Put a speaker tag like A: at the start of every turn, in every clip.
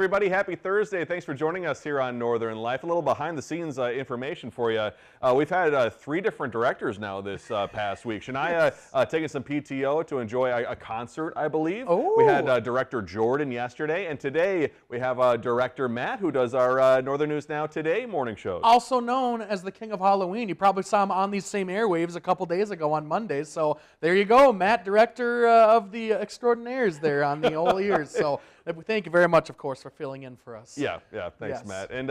A: everybody. Happy Thursday. Thanks for joining us here on Northern Life. A little behind-the-scenes information for you. We've had 3 different directors now this past week. Shania taking some PTO to enjoy a concert, I believe.
B: Oh.
A: We had director Jordan yesterday, and today we have director Matt, who does our Northern News Now Today morning shows.
B: Also known as the King of Halloween. You probably saw him on these same airwaves a couple days ago on Mondays. So there you go, Matt, director of the Extraordinaires there on the old ears. So thank you very much, of course, for filling in for us.
A: Yeah, thanks,
B: Yes.
A: Matt. And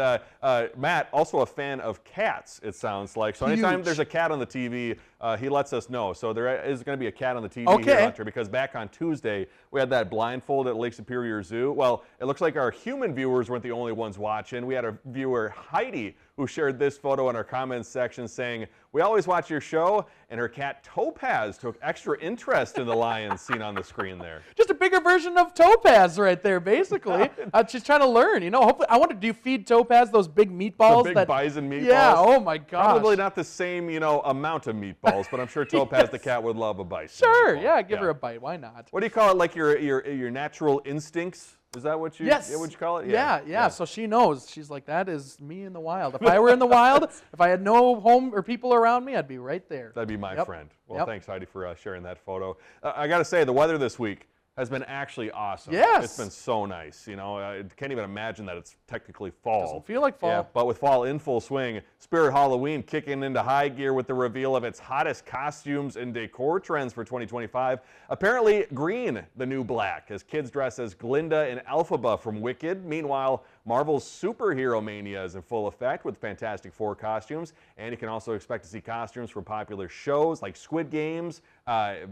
A: Matt, also a fan of cats, it sounds like. So anytime
B: Huge.
A: there's a cat on the TV, he lets us know. So there is going to be a cat on the TV
B: Okay.
A: here, Hunter, because back on Tuesday, we had that blindfold at Lake Superior Zoo. Well, it looks like our human viewers weren't the only ones watching. We had a viewer, Heidi, who shared this photo in our comments section saying, "We always watch your show," and her cat Topaz took extra interest in the lion seen on the screen there.
B: Just a bigger version of Topaz right there, basically. She's trying to learn, Hopefully, I wonder, do you feed Topaz those big meatballs?
A: The big bison meatballs?
B: Yeah, oh my gosh.
A: Probably not the same, amount of meatballs, but I'm sure Topaz the cat would love a bison.
B: Sure,
A: meatball.
B: yeah, give her a bite. Why not?
A: What do you call it? Like your natural instincts? Is that what you?
B: Yes.
A: Yeah, what you call it?
B: Yeah. So she knows. She's like, that is me in the wild. If I were in the wild, if I had no home or people around me, I'd be right there.
A: That'd be my
B: Yep.
A: friend. Well,
B: Yep.
A: thanks, Heidi, for sharing that photo. I got to say, the weather this week has been actually awesome.
B: Yes.
A: It's been so nice. I can't even imagine that it's technically fall.
B: Doesn't feel like fall.
A: Yeah, but with fall in full swing, Spirit Halloween kicking into high gear with the reveal of its hottest costumes and decor trends for 2025. Apparently, green, the new black, as kids dress as Glinda and Elphaba from Wicked. Meanwhile, Marvel's superhero mania is in full effect with Fantastic Four costumes, and you can also expect to see costumes from popular shows like Squid Games,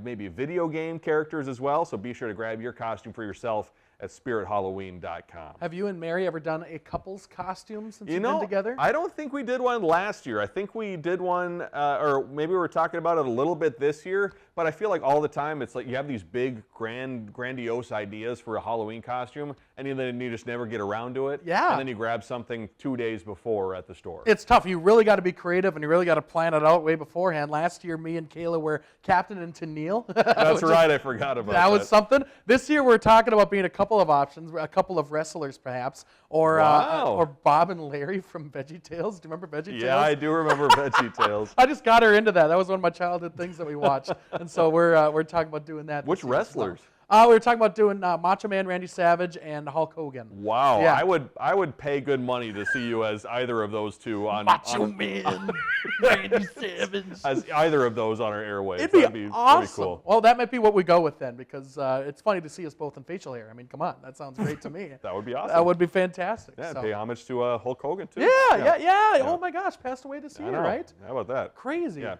A: maybe video game characters as well, so be sure to grab your costume for yourself at spirithalloween.com.
B: Have you and Mary ever done a couple's costume since you've been together?
A: I don't think we did one last year. I think we did one, or maybe we were talking about it a little bit this year, but I feel like all the time it's like you have these big, grandiose ideas for a Halloween costume, and then you just never get around to it.
B: Yeah.
A: And then you grab something 2 days before at the store.
B: It's tough. You really got to be creative, and you really got to plan it out way beforehand. Last year, me and Kayla were Captain and Tennille.
A: That's right. I forgot about that.
B: That was something. This year, we're talking about being a couple of options, a couple of wrestlers perhaps, or
A: Wow.
B: or Bob and Larry from VeggieTales. Do you remember VeggieTales?
A: Yeah, I do remember VeggieTales.
B: I just got her into that. That was one of my childhood things that we watched, and so we're talking about doing that.
A: Which
B: this year.
A: wrestlers?
B: We were talking about doing Macho Man Randy Savage and Hulk Hogan.
A: Wow,
B: Yeah.
A: I would pay good money to see you as either of those two on
B: Macho Man Randy Savage.
A: as either of those on our airwaves.
B: It'd be
A: That'd be
B: awesome.
A: pretty cool.
B: Well, that might be what we go with then, because it's funny to see us both in facial hair. I mean, come on, that sounds great to me.
A: That would be awesome.
B: That would be fantastic.
A: Yeah,
B: so.
A: pay homage to Hulk Hogan too.
B: Yeah. Oh my gosh, passed away this
A: I
B: year,
A: know.
B: right?
A: How about that?
B: Crazy.
A: Yeah.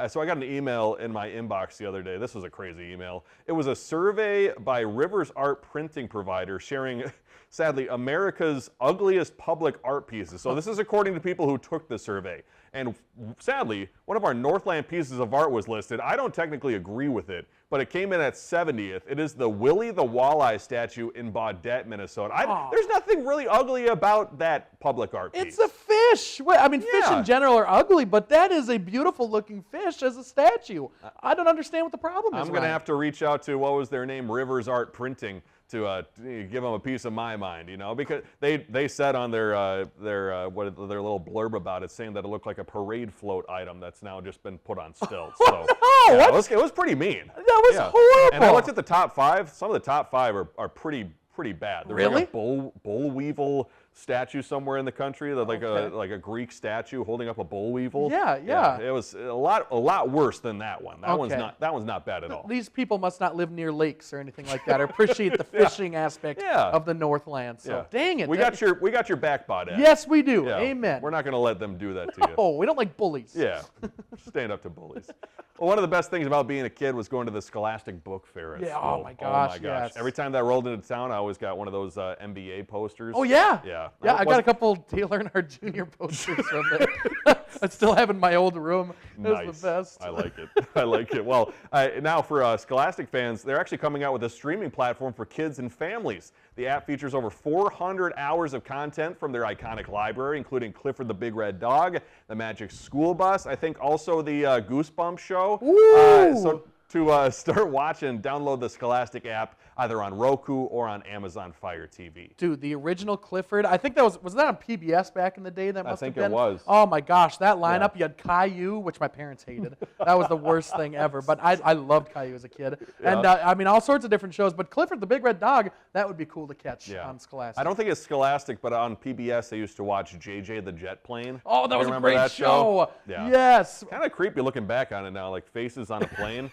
A: So I got an email in my inbox the other day. This was a crazy email. It was a survey by Rivers Art Printing Provider sharing, sadly, America's ugliest public art pieces. So this is according to people who took the survey. And sadly, one of our Northland pieces of art was listed. I don't technically agree with it, but it came in at 70th. It is the Willie the Walleye statue in Baudette, Minnesota. There's nothing really ugly about that public art piece.
B: It's a fish. Well, I mean, fish
A: Yeah.
B: in general are ugly, but that is a beautiful looking fish as a statue. I don't understand what the problem is.
A: I'm going to
B: Ryan.
A: have to reach out to, what was their name, Rivers Art Printing, to give them a piece of my mind, because they said on their little blurb about it, saying that it looked like a parade float item that's now just been put on stilts. So
B: no,
A: yeah,
B: what?
A: it was pretty mean.
B: That was horrible.
A: And I looked at the top 5. Some of the top 5 are pretty bad. There's
B: Really?
A: like a bull weevil statue somewhere in the country, like
B: Okay.
A: a Greek statue holding up a bull weevil.
B: Yeah.
A: It was a lot worse than that one. That
B: Okay.
A: one's not bad at all.
B: These people must not live near lakes or anything like that, or appreciate the fishing aspect of the Northland. So, dang it.
A: We got your back, Baudette.
B: Yes, we do.
A: Yeah.
B: Amen.
A: We're not going to let them do that to you.
B: Oh, we don't like bullies.
A: Yeah, stand up to bullies. Well, one of the best things about being a kid was going to the Scholastic Book Fair at
B: Yeah,
A: school.
B: oh my gosh, yes.
A: Every time that rolled into town, I always got one of those NBA posters.
B: Oh, yeah.
A: Yeah.
B: Yeah, I got a couple Dale Earnhardt Jr. posters from there. I still have in my old room. It was
A: Nice.
B: the best.
A: I like it. I like it. Well, now for Scholastic fans, they're actually coming out with a streaming platform for kids and families. The app features over 400 hours of content from their iconic library, including Clifford the Big Red Dog, The Magic School Bus, I think also the Goosebumps show.
B: Ooh.
A: So to start watching, download the Scholastic app either on Roku or on Amazon Fire TV.
B: Dude, the original Clifford, I think that was that on PBS back in the day? That must
A: think
B: have been.
A: it was.
B: Oh my gosh, that lineup,
A: Yeah.
B: you had Caillou, which my parents hated. That was the worst thing ever, but I loved Caillou as a kid. And I mean, all sorts of different shows, but Clifford the Big Red Dog, that would be cool to catch on Scholastic.
A: I don't think it's Scholastic, but on PBS they used to watch JJ the Jet Plane.
B: Oh, that
A: You
B: was a
A: remember
B: great
A: that
B: show.
A: Yeah.
B: Yes.
A: Kind of creepy looking back on it now, like faces on a plane.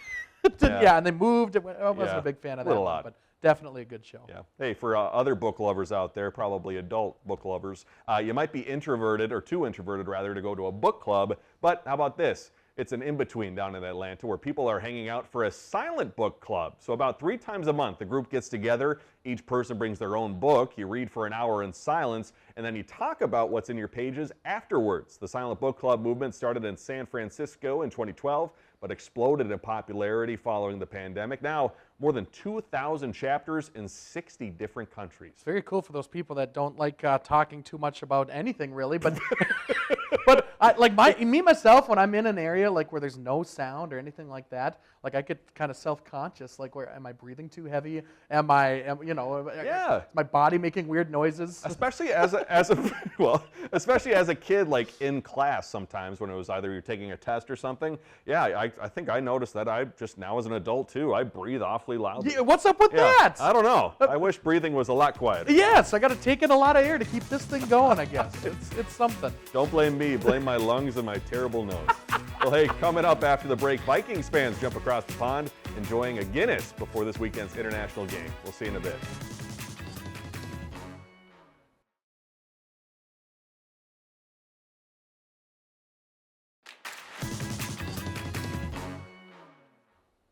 B: Yeah, and they moved. I wasn't a big fan of that
A: Little
B: one,
A: odd.
B: but definitely a good show.
A: Yeah. Hey, for other book lovers out there, probably adult book lovers, you might be introverted or too introverted rather to go to a book club, but how about this? It's an in-between down in Atlanta where people are hanging out for a silent book club. So about 3 times a month, the group gets together. Each person brings their own book. You read for an hour in silence, and then you talk about what's in your pages afterwards. The silent book club movement started in San Francisco in 2012, but exploded in popularity following the pandemic. Now, more than 2,000 chapters in 60 different countries.
B: It's very cool for those people that don't like talking too much about anything, really. But but myself, when I'm in an area like where there's no sound or anything like that, like I get kind of self-conscious. Like, where am I breathing too heavy? Is my body making weird noises?
A: Especially as a kid, like in class sometimes when it was either you're taking a test or something. Yeah, I think I noticed that. I just now as an adult too, I breathe awfully loudly.
B: Yeah, what's up with that?
A: I don't know. I wish breathing was a lot quieter.
B: Yes, I got to take in a lot of air to keep this thing going, I guess. It's something.
A: Don't blame me. Blame my lungs and my terrible nose. Well, hey, coming up after the break, Vikings fans jump across the pond enjoying a Guinness before this weekend's international game. We'll see you in a bit.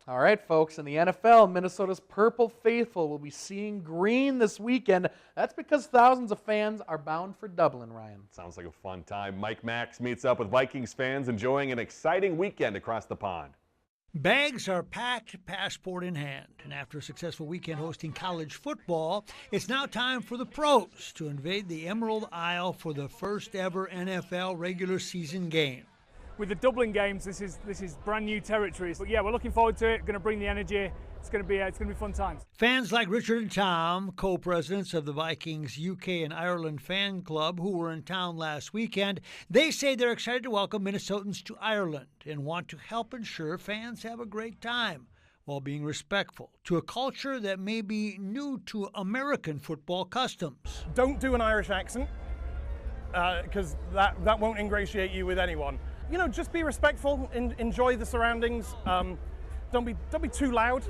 B: All right, folks, in the NFL, Minnesota's Purple Faithful will be seeing green this weekend. That's because thousands of fans are bound for Dublin, Ryan.
A: Sounds like a fun time. Mike Max meets up with Vikings fans enjoying an exciting weekend across the pond.
C: Bags are packed, passport in hand. And after a successful weekend hosting college football, it's now time for the pros to invade the Emerald Isle for the first ever NFL regular season game.
D: With the Dublin games, this is brand new territory. But yeah, we're looking forward to it. Going to bring the energy. It's going to be fun times.
C: Fans like Richard and Tom, co-presidents of the Vikings UK and Ireland fan club, who were in town last weekend, they say they're excited to welcome Minnesotans to Ireland and want to help ensure fans have a great time while being respectful to a culture that may be new to American football customs.
E: Don't do an Irish accent, because that won't ingratiate you with anyone. You know, just be respectful, enjoy the surroundings. Don't be too loud.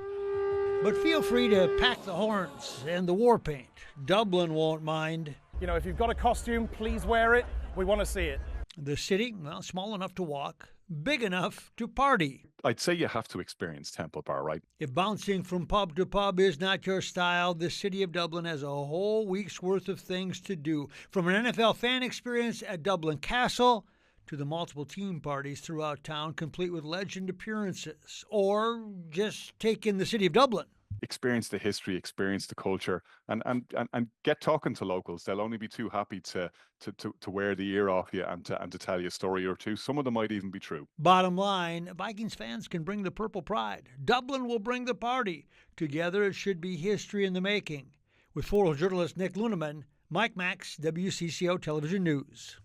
C: But feel free to pack the horns and the war paint. Dublin won't mind.
E: You know, if you've got a costume, please wear it. We want to see it.
C: The city, well, small enough to walk, big enough to party.
F: I'd say you have to experience Temple Bar, right?
C: If bouncing from pub to pub is not your style, the city of Dublin has a whole week's worth of things to do. From an NFL fan experience at Dublin Castle to the multiple team parties throughout town, complete with legend appearances, or just take in the city of Dublin.
F: Experience the history, experience the culture, and get talking to locals. They'll only be too happy to wear the ear off you and to tell you a story or two. Some of them might even be true.
C: Bottom line, Vikings fans can bring the purple pride. Dublin will bring the party. Together, it should be history in the making. With photojournalist Nick Luneman, Mike Max, WCCO Television News.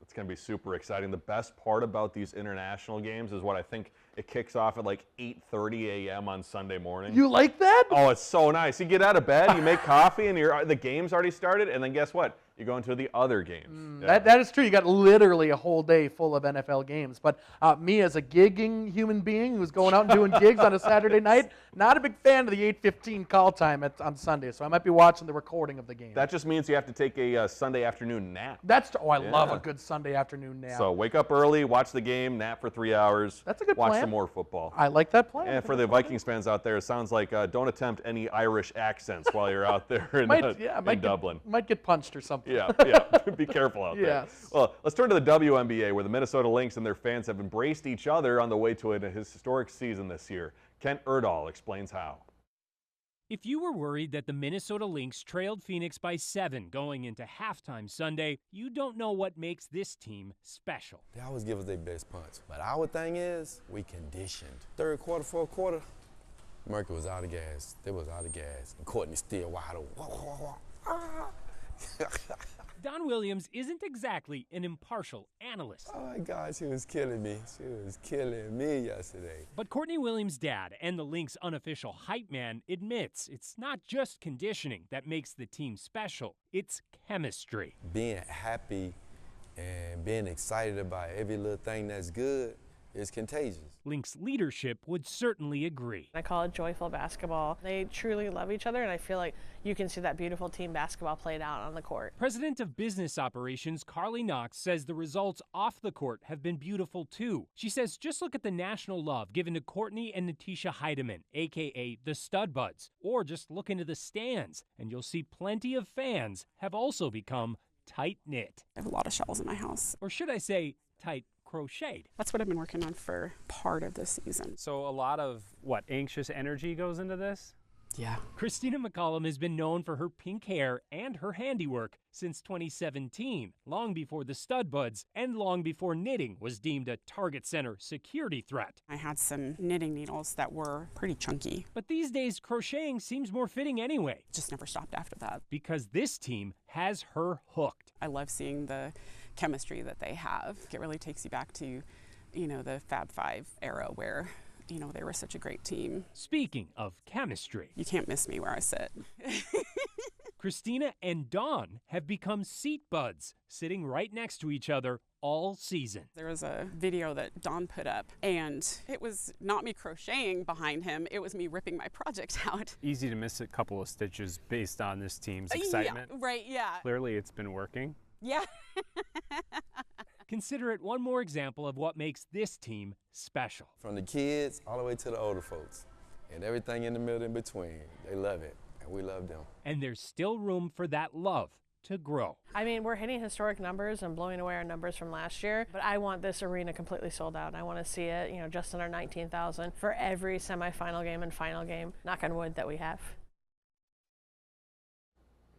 A: It's going to be super exciting. The best part about these international games is what I think it kicks off at like 8:30 a.m. on Sunday morning.
B: You like that?
A: Oh, it's so nice. You get out of bed, you make coffee, and the game's already started, and then guess what? You go into the other games.
B: That is true. You got literally a whole day full of NFL games. But me as a gigging human being who's going out and doing gigs on a Saturday night, not a big fan of the 8:15 call time on Sunday. So I might be watching the recording of the game.
A: That just means you have to take a Sunday afternoon nap.
B: I love a good Sunday afternoon nap.
A: So wake up early, watch the game, nap for 3 hours.
B: That's a good
A: watch
B: plan.
A: some more football.
B: I like that plan.
A: And for the Vikings fans out there, it sounds like don't attempt any Irish accents while you're out there in Dublin.
B: Might get punched or something.
A: Yeah. Be careful out there.
B: Yes.
A: Well, let's turn to the WNBA, where the Minnesota Lynx and their fans have embraced each other on the way to a historic season this year. Kent Erdahl explains how.
G: If you were worried that the Minnesota Lynx trailed Phoenix by 7 going into halftime Sunday, you don't know what makes this team special.
H: They always give us their best punch. But our thing is, we conditioned. Third quarter, fourth quarter, Mercury was out of gas. They was out of gas. And Courtney still wide open.
G: Dawn Williams isn't exactly an impartial analyst.
H: Oh my God, she was killing me. She was killing me yesterday.
G: But Courtney Williams' dad and the Lynx' unofficial hype man admits it's not just conditioning that makes the team special, it's chemistry.
H: Being happy and being excited about every little thing that's good is contagious.
G: Lynx leadership would certainly agree.
I: I call it joyful basketball. They truly love each other, and I feel like you can see that beautiful team basketball played out on the court.
G: President of Business Operations Carly Knox says the results off the court have been beautiful too. She says just look at the national love given to Courtney and Natisha Heidemann, aka the Stud Buds, or just look into the stands and you'll see plenty of fans have also become tight-knit.
J: I have a lot of shells in my house.
G: Or should I say tight-crocheted.
J: That's what I've been working on for part of this season.
K: So a lot of, anxious energy goes into this?
J: Yeah.
G: Christina McCollum has been known for her pink hair and her handiwork since 2017, long before the Stud Buds and long before knitting was deemed a Target Center security threat.
J: I had some knitting needles that were pretty chunky.
G: But these days, crocheting seems more fitting anyway.
J: Just never stopped after that.
G: Because this team has her hooked.
J: I love seeing the chemistry that they have. It really takes you back to, the Fab Five era where, they were such a great team.
G: Speaking of chemistry.
J: You can't miss me where I sit.
G: Christina and Dawn have become seat buds, sitting right next to each other all season.
J: There was a video that Dawn put up, and it was not me crocheting behind him, it was me ripping my project out.
K: Easy to miss a couple of stitches based on this team's excitement.
J: Yeah, right, yeah.
K: Clearly it's been working.
J: Yeah.
G: Consider it one more example of what makes this team special.
H: From the kids all the way to the older folks and everything in the middle in between. They love it, and we love them.
G: And there's still room for that love to grow.
I: I mean, we're hitting historic numbers and blowing away our numbers from last year, but I want this arena completely sold out. I want to see it, just under 19,000 for every semifinal game and final game, knock on wood, that we have.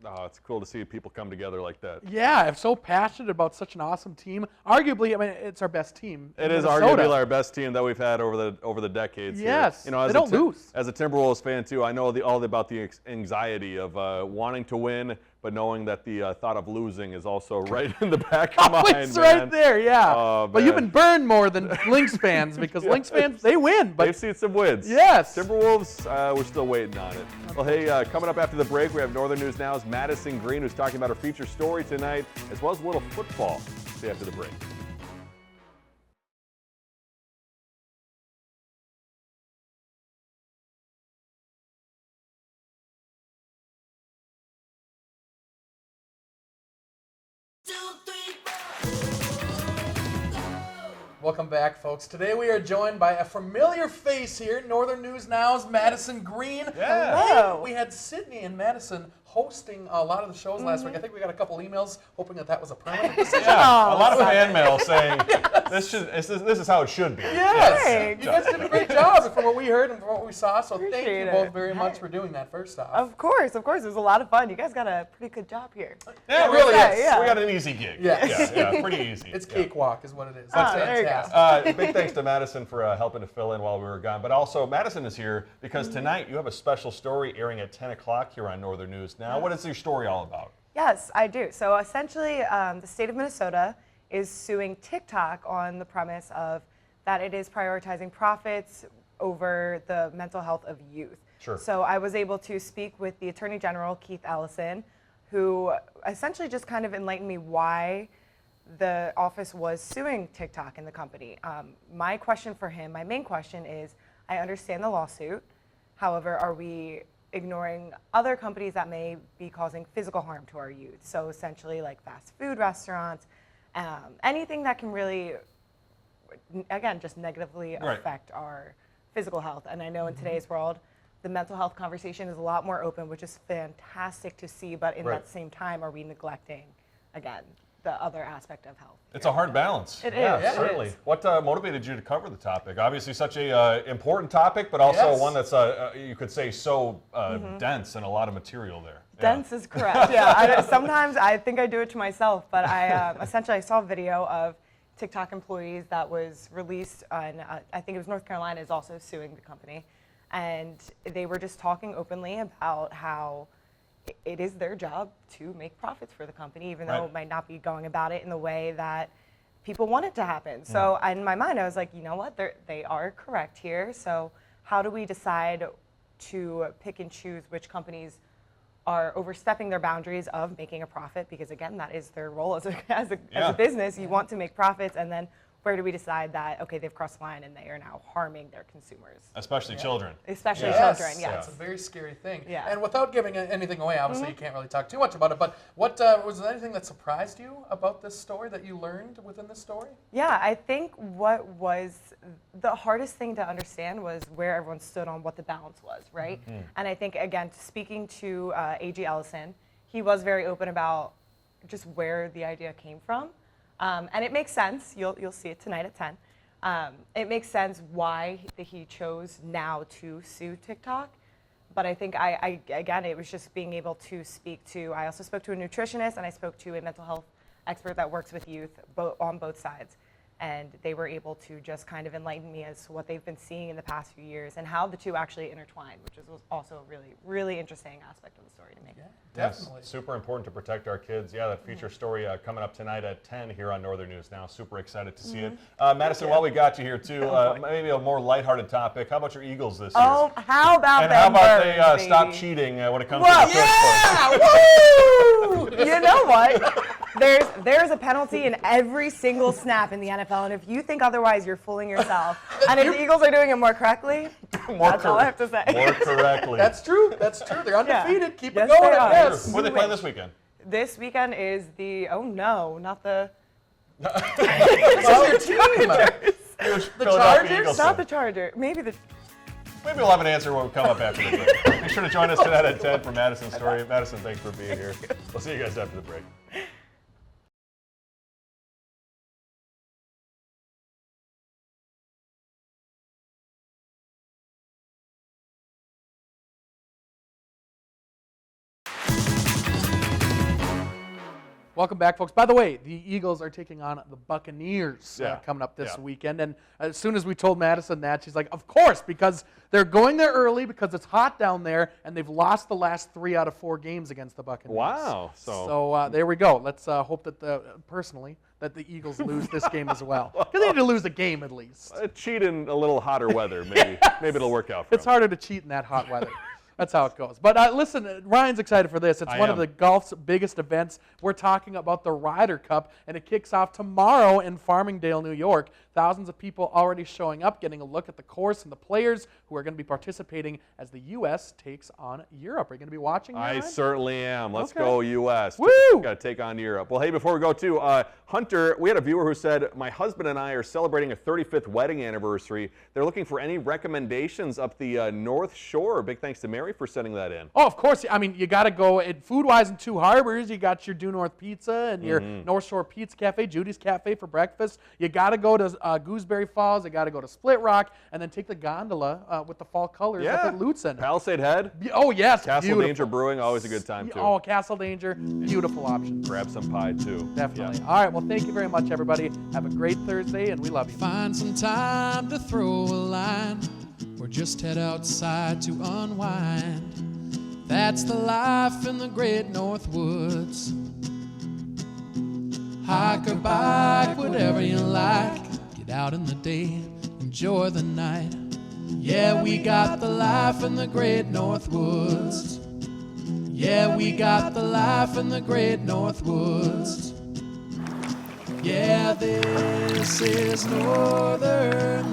A: Oh, it's cool to see people come together like that.
B: Yeah, I'm so passionate about such an awesome team. Arguably, it's our best team.
A: It is arguably our best team that we've had over the decades.
B: Yes,
A: here. As
B: they don't lose.
A: As a Timberwolves fan too, I know all about the anxiety of wanting to win, but knowing that the thought of losing is also right in the back of my mind.
B: It's right there, yeah.
A: Oh,
B: but you've been burned more than Lynx fans because Lynx fans, they win. But
A: they've seen some wins.
B: Yes.
A: Timberwolves, we're still waiting on it. Well, hey, coming up after the break, we have Northern News Now's Madison Green, who's talking about her feature story tonight, as well as a little football. See you after the break.
B: Welcome back, folks. Today we are joined by a familiar face here, Northern News Now's Madison Green.
A: Yeah.
B: Hello. We had Sydney and Madison hosting a lot of the shows last week. I think we got a couple emails hoping that was a permanent decision.
A: Yeah, a lot of fan mail saying this is how it should be.
B: Yes.
L: Hey,
B: You guys did a great job from what we heard and from what we saw, so thank
L: Appreciate
B: you
L: it.
B: both very much for doing that first off.
L: Of course. It was a lot of fun. You guys got a pretty good job here.
A: Yeah, really.
L: say, yeah.
A: We got an easy gig.
B: Yes.
A: Yeah, pretty easy.
B: It's cakewalk is what it is.
L: Ah,
B: That's
L: there you go.
B: fantastic.
A: Big thanks to Madison for helping to fill in while we were gone. But also, Madison is here because tonight you have a special story airing at 10 o'clock here on Northern News Now. What is your story all about?
L: Yes, I do. So essentially, the state of Minnesota is suing TikTok on the premise of that it is prioritizing profits over the mental health of youth.
A: Sure.
L: So I was able to speak with the Attorney General, Keith Ellison, who essentially just kind of enlightened me why the office was suing TikTok and the company. My question for him, my main question is, I understand the lawsuit. However, are we ignoring other companies that may be causing physical harm to our youth? So essentially like fast food restaurants, anything that can really, again, just negatively affect our physical health. And I know in today's world, the mental health conversation is a lot more open, which is fantastic to see, but in that same time, are we neglecting, again, the other aspect of health?
A: It's a hard balance.
L: It
A: yeah,
L: is, it
A: certainly.
L: is.
A: What motivated you to cover the topic? Obviously, such a important topic, but also one that's you could say so dense and a lot of material there.
L: Dense is correct. Yeah. Sometimes I think I do it to myself, but I essentially I saw a video of TikTok employees that was released on I think it was North Carolina is also suing the company, And they were just talking openly about how it is their job to make profits for the company, even though it might not be going about it in the way that people want it to happen. So in my mind, I was like, you know what, they are correct here. So how do we decide to pick and choose which companies are overstepping their boundaries of making a profit? Because again, that is their role as a business. You want to make profits, and then where do we decide that, okay, they've crossed the line and they are now harming their consumers?
A: Especially children.
L: Especially children, yes.
B: Yeah, it's a very scary thing.
L: Yeah.
B: And without giving anything away, obviously you can't really talk too much about it, but what was there anything that surprised you about this story that you learned within this story?
L: Yeah, I think what was the hardest thing to understand was where everyone stood on what the balance was, right? And I think, again, speaking to A.G. Ellison, he was very open about just where the idea came from. And it makes sense. You'll see it tonight at 10. It makes sense why he chose now to sue TikTok. But I think again, it was just being able to speak to. I also spoke to a nutritionist and I spoke to a mental health expert that works with youth on both sides. And they were able to just kind of enlighten me as to what they've been seeing in the past few years and how the two actually intertwine, which was also a really, really interesting aspect of the story to me.
B: Yeah, definitely.
A: Yes, super important to protect our kids. Yeah, that feature story coming up tonight at 10 here on Northern News Now. Super excited to see it. Madison, while we got you here too, maybe a more lighthearted topic. How about your Eagles this year?
L: Oh, how about
A: and
L: them
A: how about
L: birds,
A: they stop
L: baby?
A: cheating when it comes to the
L: Yeah! Woo! You know what? There's a penalty in every single snap in the NFL, and if you think otherwise, you're fooling yourself. And if the Eagles are doing it more correctly, that's all I have to say.
A: More correctly.
B: That's true. That's true. They're undefeated.
L: Yeah.
B: Keep
L: Yes,
B: it going.
L: they are.
B: Yes.
A: Where are they playing this weekend?
L: This weekend is the, oh no, not the
B: What's your team?
A: The
B: Chargers?
L: Not the Charger. Maybe the.
A: Maybe we'll have an answer when we come up after the break. Be sure to join us tonight at 10 for Madison's story. Madison, thanks for being here. We'll see you guys after the break.
B: Welcome back, folks. By the way, the Eagles are taking on the Buccaneers
A: Yeah.
B: coming up this
A: Yeah.
B: weekend. And as soon as we told Madison that, she's like, of course, because they're going there early because it's hot down there, and they've lost the last 3 out of 4 games against the Buccaneers.
A: Wow.
B: So there we go. Let's hope that, personally, that the Eagles lose this game as well. Because they need to lose a game at least.
A: Cheat in a little hotter weather. Maybe maybe it'll work out for
B: It's
A: them.
B: harder to cheat in that hot weather. That's how it goes. But listen, Ryan's excited for this. It's one of the golf's biggest events. We're talking about the Ryder Cup, and it kicks off tomorrow in Farmingdale, New York. Thousands of people already showing up, getting a look at the course and the players who are going to be participating as the U.S. takes on Europe. Are you going to be watching that,
A: I
B: Ryan?
A: certainly am. Let's
B: Okay.
A: go U.S.
B: Woo!
A: Got to take on Europe. Well, hey, before we go to Hunter, we had a viewer who said, my husband and I are celebrating a 35th wedding anniversary. They're looking for any recommendations up the North Shore. Big thanks to Mary for sending that in.
B: Oh, of course. I mean, you got to go food-wise in Two Harbors. You got your Due North Pizza and your North Shore Pizza Cafe, Judy's Cafe for breakfast. You got to go to Gooseberry Falls. You got to go to Split Rock, and then take the gondola with the fall colors up at Lutzen.
A: Palisade Head.
B: Oh yes,
A: Castle
B: beautiful.
A: Danger Brewing, always a good time too.
B: Oh, Castle Danger, beautiful option.
A: Grab some pie too.
B: Definitely.
A: Yeah.
B: All right. Well, thank you very much, everybody. Have a great Thursday, and we love you.
M: Find some time to throw a line, or just head outside to unwind. That's the life in the great North Woods. Hike or bike, whatever you like. Get out in the day, enjoy the night. Yeah, we got the life in the great North Woods. Yeah, we got the life in the great North Woods. Yeah, this is Northern